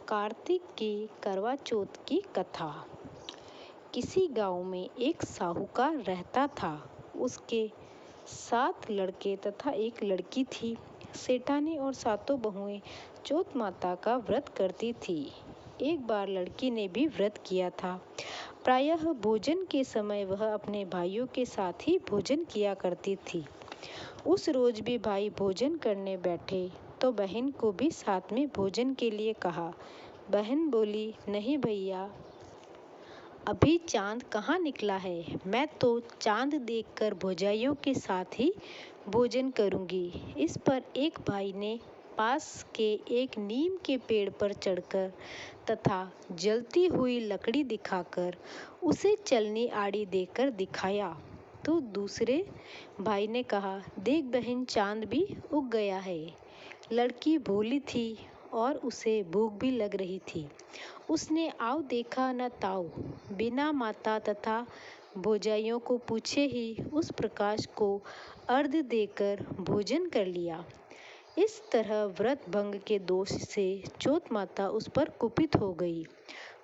कार्तिक की करवा चौथ की कथा। किसी गांव में एक साहूकार रहता था। उसके 7 लड़के तथा एक लड़की थी। सेठानी और सातों बहुएं चौथ माता का व्रत करती थी। एक बार लड़की ने भी व्रत किया था। प्रायः भोजन के समय वह अपने भाइयों के साथ ही भोजन किया करती थी। उस रोज भी भाई भोजन करने बैठे तो बहन को भी साथ में भोजन के लिए कहा। बहन बोली, नहीं भैया, अभी चांद कहाँ निकला है। मैं तो चांद देखकर भौजाइयों के साथ ही भोजन करूंगी। इस पर एक भाई ने पास के एक नीम के पेड़ पर चढ़कर तथा जलती हुई लकड़ी दिखाकर उसे चलनी आड़ी देकर दिखाया। तो दूसरे भाई ने कहा, देख बहन, चांद भी उग गया है। लड़की भोली थी और उसे भूख भी लग रही थी। उसने आव देखा न ताव, बिना माता तथा भौजाइयों को पूछे ही उस प्रकाश को अर्घ्य देकर भोजन कर लिया। इस तरह व्रत भंग के दोष से चौथ माता उस पर कुपित हो गई।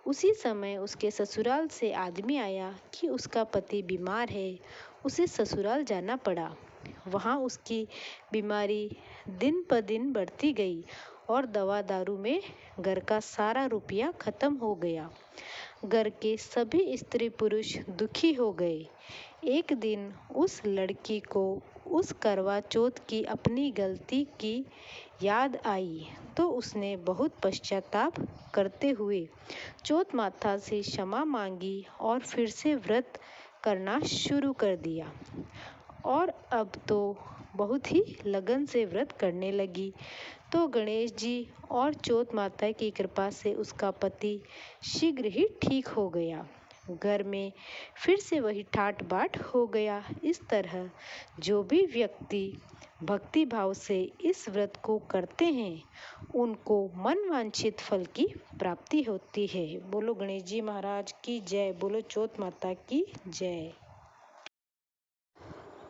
उसी समय उसके ससुराल से आदमी आया कि उसका पति बीमार है, उसे ससुराल जाना पड़ा। वहाँ उसकी बीमारी दिन ब दिन बढ़ती गई और दवा दारू में घर का सारा रुपया खत्म हो गया। घर के सभी स्त्री पुरुष दुखी हो गए। एक दिन उस लड़की को उस करवा चौथ की अपनी गलती की याद आई तो उसने बहुत पश्चाताप करते हुए चौथ माता से क्षमा मांगी और फिर से व्रत करना शुरू कर दिया। और अब तो बहुत ही लगन से व्रत करने लगी। तो गणेश जी और चौथ माता की कृपा से उसका पति शीघ्र ही ठीक हो गया। घर में फिर से वही ठाट बाट हो गया। इस तरह जो भी व्यक्ति भक्ति भाव से इस व्रत को करते हैं उनको मन वांछित फल की प्राप्ति होती है। बोलो गणेश जी महाराज की जय। बोलो चौथ माता की जय।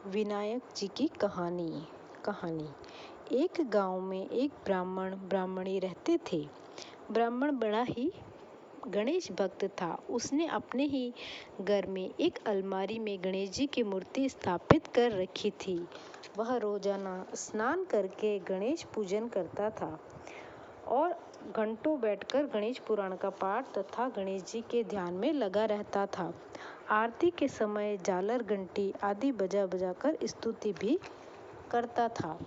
विनायक जी की कहानी। एक गांव में एक ब्राह्मण ब्राह्मणी रहते थे। ब्राह्मण बड़ा ही गणेश भक्त था। उसने अपने ही घर में एक अलमारी में गणेश जी की मूर्ति स्थापित कर रखी थी। वह रोजाना स्नान करके गणेश पूजन करता था और घंटों बैठकर गणेश पुराण का पाठ तथा गणेश जी के ध्यान में लगा रहता था। आरती के समय झालर घंटी आदि बजा बजाकर स्तुति भी करता था।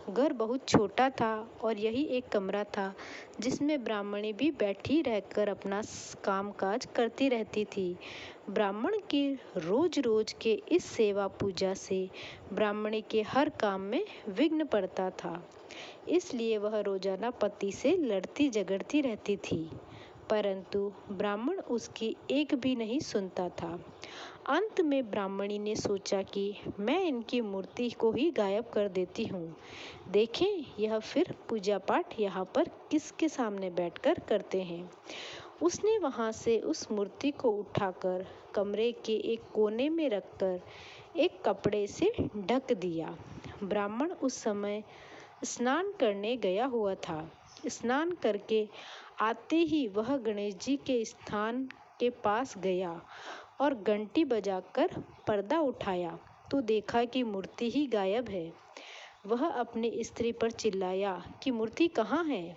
घर बहुत छोटा था और यही एक कमरा था जिसमें ब्राह्मणी भी बैठी रहकर अपना कामकाज करती रहती थी। ब्राह्मण की रोज रोज के इस सेवा पूजा से ब्राह्मणी के हर काम में विघ्न पड़ता था। इसलिए वह रोजाना पति से लड़ती झगड़ती रहती थी, परंतु ब्राह्मण उसकी एक भी नहीं सुनता था। अंत में ब्राह्मणी ने सोचा कि मैं इनकी मूर्ति को ही गायब कर देती हूँ। देखें यह फिर पूजा पाठ यहाँ पर किसके सामने बैठकर करते हैं। उसने वहाँ से उस मूर्ति को उठाकर कमरे के एक कोने में रखकर एक कपड़े से ढक दिया। ब्राह्मण उस समय स्नान करने गया हुआ था। स्नान करके आते ही वह गणेश जी के स्थान के पास गया और घंटी बजाकर पर्दा उठाया तो देखा कि मूर्ति ही गायब है। वह अपनी स्त्री पर चिल्लाया कि मूर्ति कहाँ है।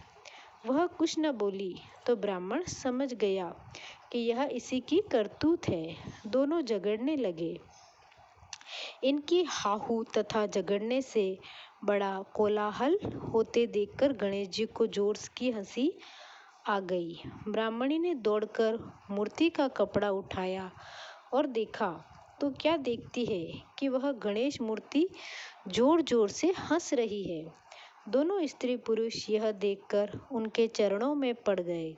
वह कुछ न बोली तो ब्राह्मण समझ गया कि यह इसी की करतूत है। दोनों झगड़ने लगे। इनकी हाहू तथा झगड़ने से बड़ा कोलाहल होते देखकर गणेश जी को जोर की हंसी आ गई। ब्राह्मणी ने दौड़कर मूर्ति का कपड़ा उठाया और देखा तो क्या देखती है कि वह गणेश मूर्ति जोर जोर से हंस रही है। दोनों स्त्री पुरुष यह देखकर उनके चरणों में पड़ गए।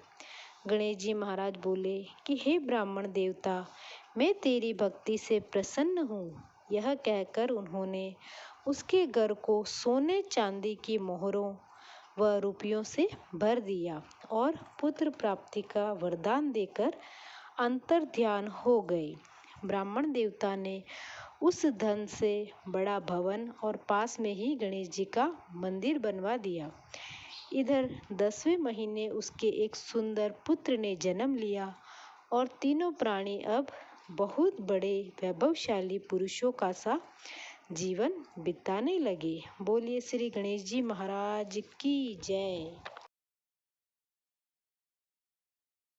गणेश जी महाराज बोले कि हे ब्राह्मण देवता, मैं तेरी भक्ति से प्रसन्न हूँ। यह कहकर उन्होंने उसके घर को सोने चांदी की मोहरों व रुपयों से भर दिया और पुत्र प्राप्ति का वरदान देकर अंतर ध्यान हो गए। ब्राह्मण देवता ने उस धन से बड़ा भवन और पास में ही गणेश जी का मंदिर बनवा दिया। इधर 10वें महीने उसके एक सुंदर पुत्र ने जन्म लिया और तीनों प्राणी अब बहुत बड़े वैभवशाली पुरुषों का सा जीवन बिताने लगे। बोलिए श्री गणेश जी महाराज की जय।